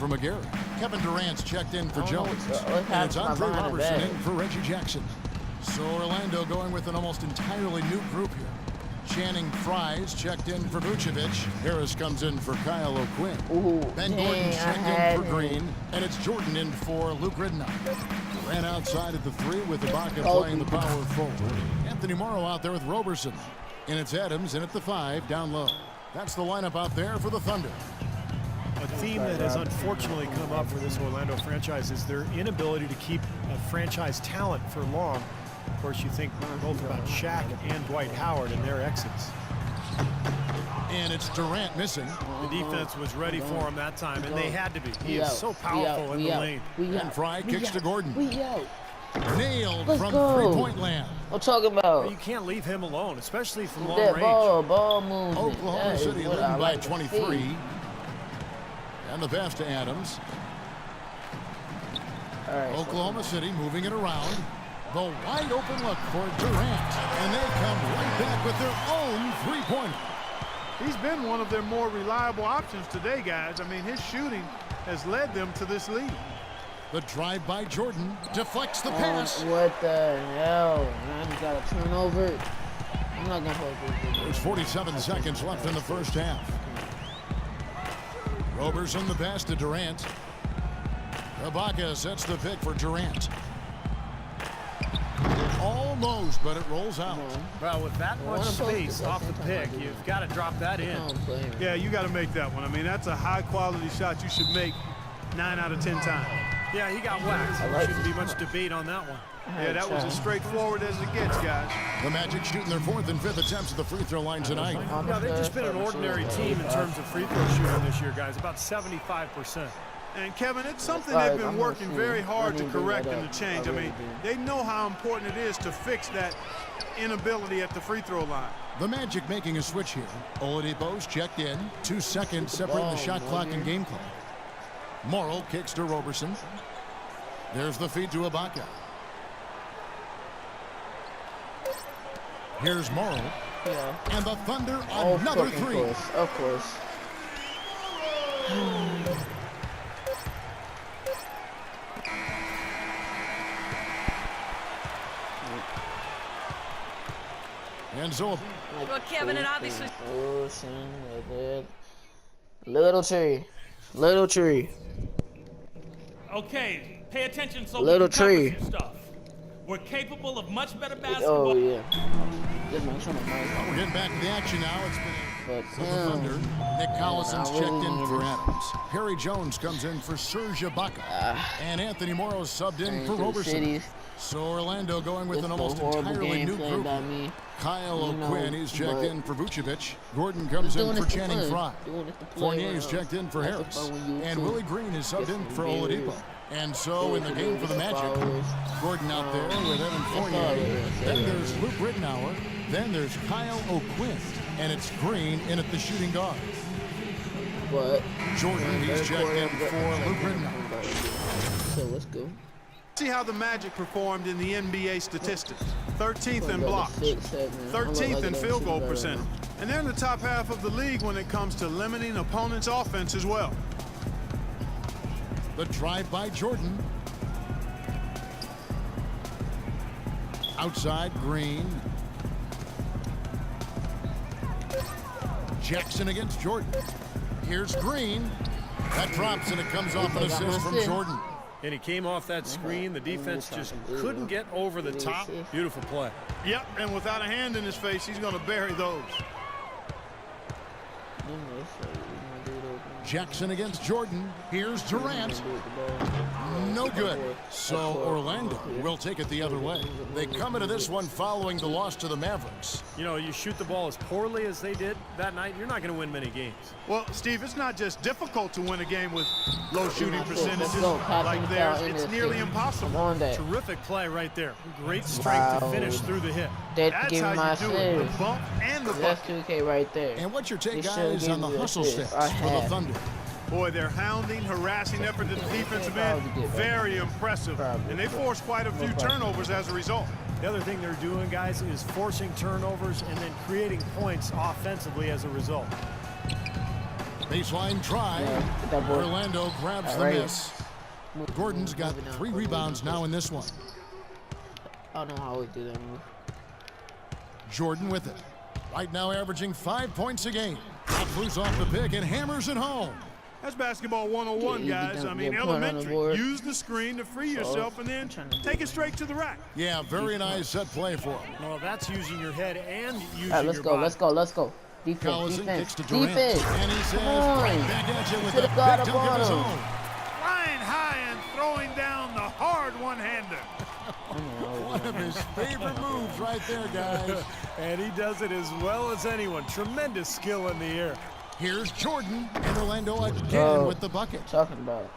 for McGarry. Kevin Durant's checked in for Jones. What's And it's Andre behind the Robertson back? in for Reggie Jackson. So Orlando going with an almost entirely new group here. Channing Frye's checked in for Vucevic. Harris comes in for Kyle O'Quinn. Ooh, Ben dang, Gordon's I checked had in for him. Green. And it's Jordan in for Luke Ridnour. Ran outside at the 3 with Ibaka Oh. playing the power forward. Anthony Morrow out there with Roberson. And it's Adams in at the 5 down low. That's the lineup out there for the Thunder. A theme that has unfortunately come up for this Orlando franchise is their inability to keep a franchise talent for long. Of course, you think both about Shaq and Dwight Howard and their exits. And it's Durant missing. The defense was ready for him that time, and they had to be. He is so powerful in the lane. And Frye kicks to Gordon. We out. Nailed Let's from go. three-point land. I'm talking about You can't leave him alone, especially from long that range. ball movement. Oklahoma That is City what I leading by like to 23. see. And the pass to Adams. All right, Oklahoma City moving it around. The wide open look for Durant. And they come right back with their own three-pointer. He's been one of their more reliable options today, guys. I mean, his shooting has led them to this lead. The drive by Jordan deflects the pass. What the hell? Man, we got a turnover. I'm not gonna play There's 47 seconds left in the first half. Roberson the pass to Durant. Ibaka sets the pick for Durant. Almost, but it rolls out. Well, with that much wanna post space it, off the pick, you've got to drop that in. Yeah, you got to make that one. I mean, that's a high-quality shot you should make 9 out of 10 times. Yeah, he got whacked. There like shouldn't it. be much debate on that one. Yeah, that was as straightforward as it gets, guys. The Magic shooting their 4th and 5th attempts at the free throw line tonight. Yeah, they've just been an ordinary team in terms of free throw shooting this year, guys. About 75%. And, Kevin, it's something Alright, they've been I'm working gonna very shoot. hard I to need to bring correct that and up. to change. I I really mean, do. they know how important it is to fix that inability at the free throw line. The Magic making a switch here. Oladipo's checked in. 2 seconds separating the shot clock and game clock. Morrow kicks to Roberson. There's the feed to Ibaka. Here's Morrow. Yeah. And the Thunder Oh, another fucking 3. course. Of course. And so Well, Kevin, it obviously. Little tree. Little tree. Okay, pay attention so Little we can cover tree. some stuff. We're capable of much better Oh, basketball. yeah. This man's trying to make we're getting back to the action now. It's been but for the Thunder. Nick Collison's I really checked in need for this. Adams. Harry Jones comes in for Serge Ibaka. And Anthony Morrow subbed in for Roberson. Cities. So Orlando going with This an is a almost horrible entirely game new played group. by me. Kyle You know, O'Quinn, he's checked but- in for Vucevic. Gordon comes in Doing for this for Channing fun. Frye. Doing this to play Fournier's around. checked in for That's the Harris. fun when you And too. Willie Green is subbed in Yes, for it is. Oladipo. And so in the game for the Magic, Gordon out there with Evan Fournier. all it is. Then there's Luke Ridnour. Then there's Kyle O'Quinn. And it's Green in at the shooting guard. But Jordan, he's checked in for Luke Ridnour. so let's go. See how the Magic performed in the NBA statistics. 13th in blocks, 13th in field goal percentage. And they're in the top half of the league when it comes to limiting opponents' offense as well. The drive by Jordan. Outside, Green. Jackson against Jordan. Here's Green. That drops and it comes off an assist from Jordan. And he came off that screen. The defense just couldn't get over the top. Beautiful play. Yep, and without a hand in his face, he's going to bury those. Jackson against Jordan. Here's Durant. No good. So Orlando will take it the other way. They come into this one following the loss to the Mavericks. You know, you shoot the ball as poorly as they did that night, you're not going to win many games. Well, Steve, it's not just difficult to win a game with low shooting Let's percentages go. Pass like him theirs. down in It's this nearly game. impossible. On that. Terrific play right there. Great strength to Wow. finish through the hit. That That's give me my how you do it, the assist. bump and the That's bucket. 2K right there. And what's your take, They should've guys, on the given me hustle assist. steps I for the had. Thunder? Boy, their hounding, harassing effort at the defensive end, very impressive. And they forced quite a few turnovers as a result. The other thing they're doing, guys, is forcing turnovers and then creating points offensively as a result. Baseline try. Yeah, get that boy. Orlando grabs the Right. miss. Gordon's got 3 rebounds now in this one. I don't know how we do that move. Jordan with it. Right now averaging 5 points a game. Outflews off the pick and hammers it home. That's basketball 101, Yeah, guys. you I get mean, a point on the elementary. board. Use the screen to free yourself and then trying to do take it straight to the rack. Yeah, very nice set play for him. Well, that's using your head and using All right, let's your go, body. let's go, let's go. Defense, Collison kicks defense, to Durant. defense. And he says, Come on. right back at you with a Should've big got dunk up of his on own. him. Flying high and throwing down the hard one-hander. One of his favorite moves right there, guys. And he does it as well as anyone. Tremendous skill in the air. Here's Jordan, and Orlando again with the bucket. Talking about.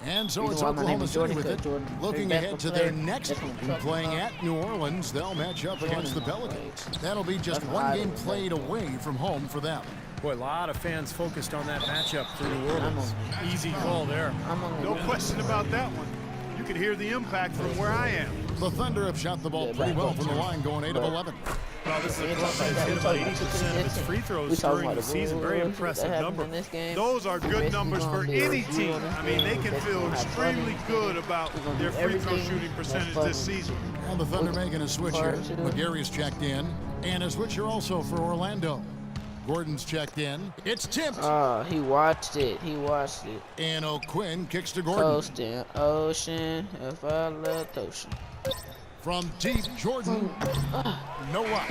And so Reason it's why my name Oklahoma is City Jordan, with it. because Jordan is Looking their ahead best to their player. next That's what I'm game, talking playing about. at New Orleans. They'll match up against the Pelicans. That'll be just That's one why I game didn't played away from home for them. Boy, a lot of fans focused on that matchup for New Orleans. I'm Easy call there. I'm on the No question about that one. You could hear the impact from where I am. The Thunder have shot the ball Yeah, pretty back well up from the to line, going 8 of 11. Well, this is a Yeah, club that has hit about 80% of its free We throws talking during about the season. Very bullshit impressive that number. happened in this game. Those are We good basically numbers for gonna do any it. We team. on this I mean, game, they we can basically feel gonna have fun in extremely this good game. about We gonna their do free throw everything shooting that's percentage fun. this season. And the Thunder making a switch here. Hard to do. McGary's checked in, and a switcher also for Orlando. Gordon's checked in. It's tipped, He watched it. He watched it. and O'Quinn kicks to Gordon. Coasting ocean, if I left ocean. From deep, Jordan. No up.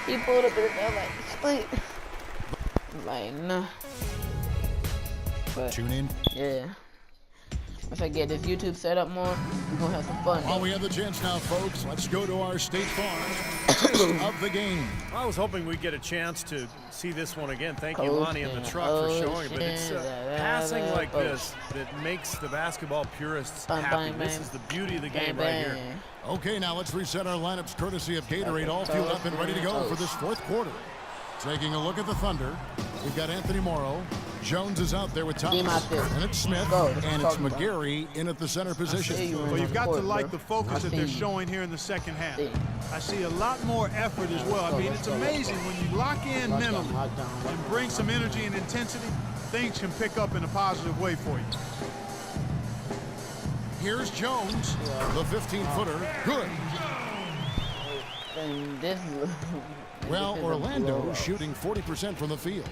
He pulled up and felt like, split. Like, nah. But, Tune in. yeah. If I get this YouTube set up more, we're gonna have some fun. While we have the chance now, folks, let's go to our State Farm tip of the game. I was hoping we'd get a chance to see this one again. Thank you, Lonnie, and the truck for showing it. But it's passing like this that makes the basketball purists Bang, happy. bang, This bang. is the beauty of the Bang, game right here. bang. Okay, now let's reset our lineups courtesy of Gatorade, all fueled up and ready to go for this fourth quarter. Taking a look at the Thunder, we've got Anthony Morrow. Jones is out there with Game out Thomas. there. And it's Smith. Go. And it's Talking about. McGary in at the center position. see you. Well, you've got to Court, like bro. the focus I that see they're you. showing here in the second half. See. I see a lot more effort as well. I mean, it's amazing when you lock in mentally and bring some energy and intensity, things can pick up in a positive way for you. Here's Jones, the 15-footer. Good. And this is Well, this is a Orlando blowout. shooting 40% from the field.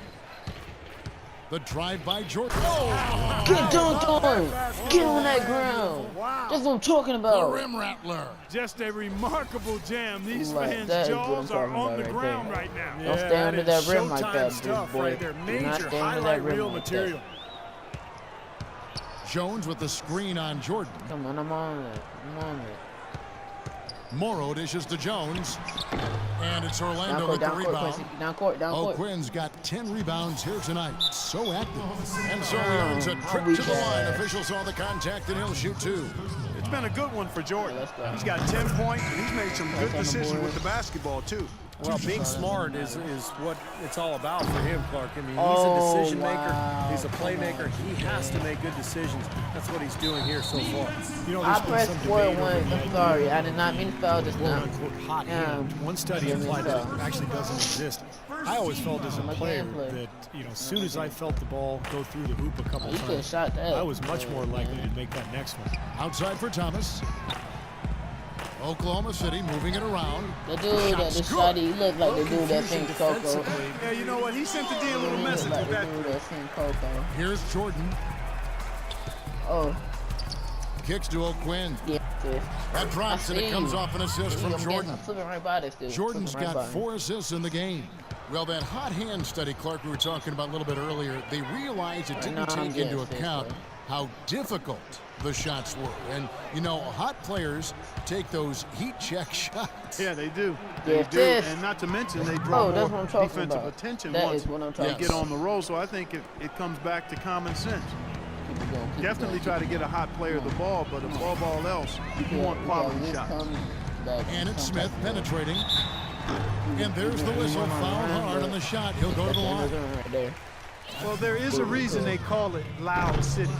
The drive by Jordan. Oh, Get dunked on! Get on that ground! That's what I'm talking the about! rim rattler. Just a remarkable jam. These Like, fans' that is what jaws I'm are talking on about the right ground there. right now. Don't stay under is that rim like Showtime that, stuff boy. right there. Do not Major stay under that highlight rim reel like that. material. Jones with the screen on Jordan. Come on, I'm on it. I'm on it. Morrow dishes to Jones. And it's Orlando Down with court, the down court, rebound. Quincy. Down court, down court. O'Quinn's got 10 rebounds here tonight. So active. And so he earns a I'll trip be to the line. back. Officials saw the contact and he'll shoot 2. It's been a good one for Jordan. Let's go. He's got 10 points, and he's made some good on the decisions board. with the basketball, too. Well, being smart is what it's all about for him, Clark. I mean, he's Oh, a decision maker. wow. He's a playmaker. He has to make good decisions. That's what he's doing here so far. You know, I there's been pressed some forward debate over once. the I'm idea sorry. I did not mean to foul just now. Quote-unquote hot Yeah. hand. One study Yeah, implied me that too. it actually doesn't exist. I always felt as a I'm a player gameplay. that, as soon as I felt the ball go through the hoop a couple You could have times, shot that. I was much more likely to make that next one. Outside for Thomas. Oklahoma City moving it around. The dude that Shots just good. shot, he looked like the dude that sings Coco. Defensively, Yeah, you know what? He sent the D a little He message looked like with the that. dude that sings Coco. Here's Jordan. Oh, Kicks to O'Quinn. yeah. sis. That drops I and it see comes you. off an assist from I'm Jordan. flipping right by this dude. Jordan's Flipping right got by him. 4 assists in the game. Well, that hot hand study, Clark, we were talking about a little bit earlier, they realized it didn't now I'm take into getting this, account bro. how difficult the shots were. And, hot players take those heat check shots. Yeah, they do. They Yes, do. yes. And not to mention, they draw Oh, that's what more I'm talking defensive about. attention That once is what I'm they talking get about. on the roll. So I think it comes back to common sense. Keep it going, keep it Definitely going, try to get a hot player the ball, but above all else, you want quality shots. And it's Smith penetrating. And there's the whistle. Foul hard on the shot. He'll go to the line. Right there. Well, there is a reason they call it Loud City.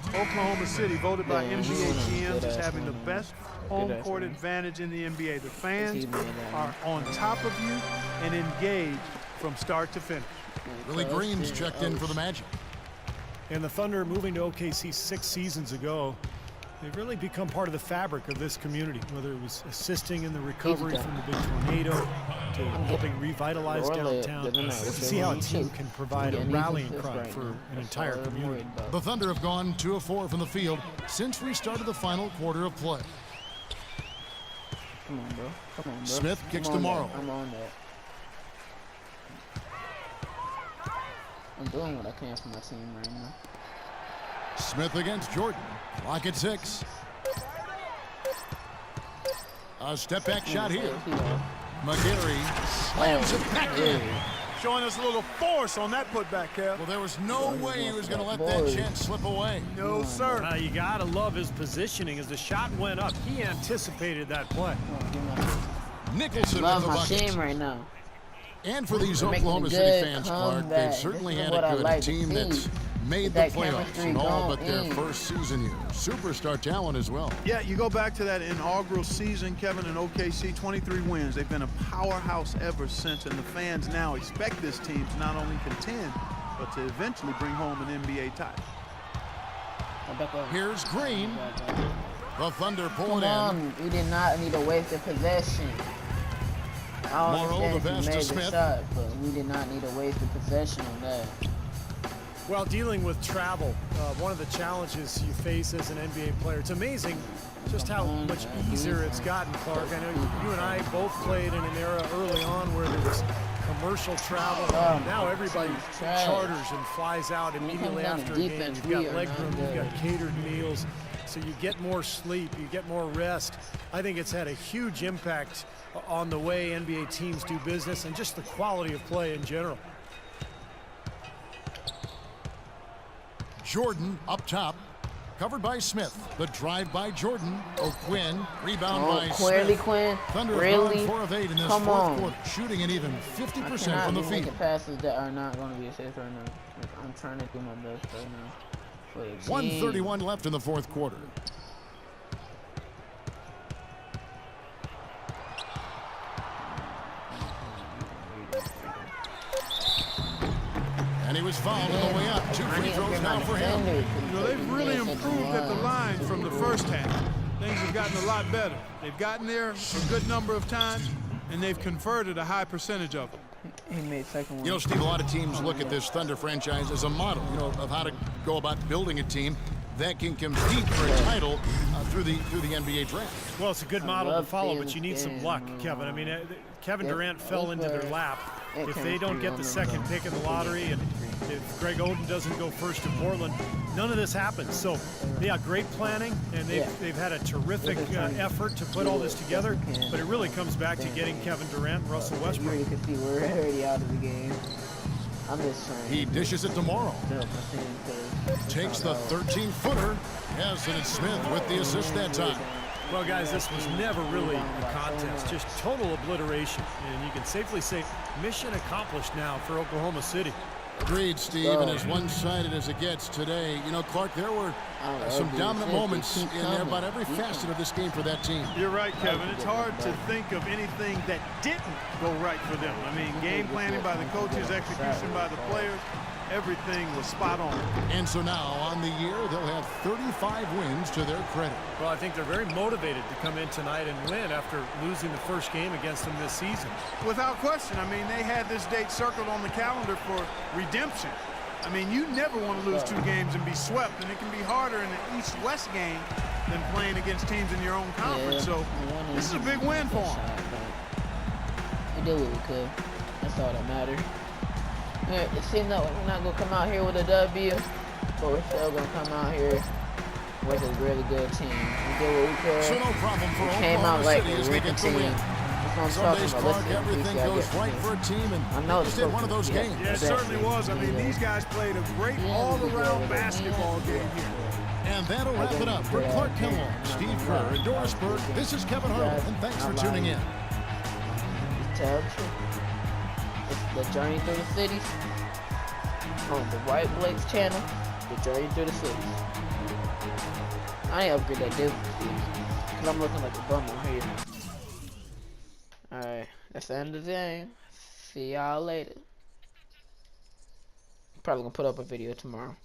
Oklahoma City, voted by Yeah, NBA GMs as good-ass having the man. best home Good-ass court man. advantage in the NBA. The fans He's been are on top of you and engaged from start to finish. Willie Green's checked in for the Magic. And the Thunder, moving to OKC 6 seasons ago, they've really become part of the fabric of this community, whether it was assisting in the recovery from the big tornado to helping revitalize downtown. To see how a team can provide a rallying cry for an entire community. The Thunder have gone 2 of 4 from the field since we started the final quarter of play. Come on, bro. Come on, bro. Smith kicks to Morrow. I'm on that. I'm doing what I can for my team right now. Smith against Jordan. Clock at 6. A step back shot here. McGarry slams it back in. Showing us a little force on that putback, Kev. Well, there was no way he was going to let that chance slip away. No, sir. You got to love his positioning. As the shot went up, he anticipated that play. Nicholson Love with the my bucket. team right now. And for these We're making Oklahoma a City good fans, Clark, comeback. they've certainly This is had what I a good like to team see. that's made the That playoffs chemistry and all but going their in. first season here. Superstar talent as well. Yeah, you go back to that inaugural season, Kevin, and OKC, 23 wins. They've been a powerhouse ever since, and the fans now expect this team to not only contend, but to eventually bring home an NBA title. Here's Green. The Thunder pulling Come in. on, we did not need to waste the possession. I Morrow, understand the he pass to made the Smith. shot, but we did not need to waste the possession on that. While dealing with travel, one of the challenges you face as an NBA player, it's amazing just how much easier it's gotten, Clark. I know you and I both played in an era early on where there was commercial travel. Now everybody charters and flies out immediately after a game. You've got leg room, you've got catered meals, so you get more sleep, you get more rest. I think it's had a huge impact on the way NBA teams do business and just the quality of play in general. Jordan up top. Covered by Smith. The drive by Jordan. O'Quinn. Rebound by Clearly, Smith. Quinn. Thunder have Really? gone 4 of 8 in this Come fourth on. quarter. Shooting at even 50% I from the cannot be field. making passes that are not going to be safe right now. I'm trying to do my best right now. For the team. 1:31 left in the fourth quarter. And he was fouled on the way up. 2 free throws now for him. You know, they've really improved at the line from the first half. Things have gotten a lot better. They've gotten there a good number of times, and they've converted a high percentage of them. He made second one. You know, Steve, a lot of teams look at this Thunder franchise as a model, you know, of how to go about building a team that can compete for a title through the NBA draft. Well, it's a good model to love follow, seeing but you need this some game, luck, man. Kevin. I mean, Kevin Yeah, Durant fell into their lap. that If they don't chemistry get on the them, second though. pick in the lottery, and if Greg Oden doesn't go first to Portland, none of this happens. So, yeah, great planning, and they've had a terrific effort to put all this together, but it really comes back to getting Kevin Durant and Russell You Westbrook. already can see we're already out of the game. I'm just trying He dishes it to Morrow. to build my team because Takes the 13-footer. Yes, and it's Smith with the assist that time. Well, guys, this was never really a contest, just total obliteration. And you can safely say mission accomplished now for Oklahoma City. Agreed, Steve, and as one-sided as it gets today, you know, Clark, there were some dominant moments in there about every facet of this game for that team. You're right, Kevin. It's hard to think of anything that didn't go right for them. I mean, game planning by the coaches, execution by the players, everything was spot on. And so now, on the year, they'll have 35 wins to their credit. Well, I think they're very motivated to come in tonight and win after losing the first game against them this season. Without question. I mean, they had this date circled on the calendar for redemption. I mean, you never want to lose 2 games and be swept, and it can be harder in an East-West game than playing against teams in your own conference. So this is a big win for them. We did what we could. That's all that mattered. It seems that we're not gonna come out here with a W, but we're still gonna come out here with a really good team. We did what we could. So no problem for We came Oklahoma out like City a as they wicked get the team. win. That's what Some I'm days, talking Clark, about. everything goes right for a team, I and know they just it's did one of those supposed to games. be. Yeah, it certainly was. I mean, these guys played a great all-around basketball game here. And that'll wrap it up for Clark Kellogg, Steve Kerr, and Doris Burke. This is Kevin Harlan, and thanks for tuning in. Tell the truth. It's the Journey Through the Cities on the White Blake's channel. The Journey Through the Cities. I ain't upgrade that dude because I'm looking like a bum on here. Alright, that's the end of the game. See y'all later. probably gonna put up a video tomorrow.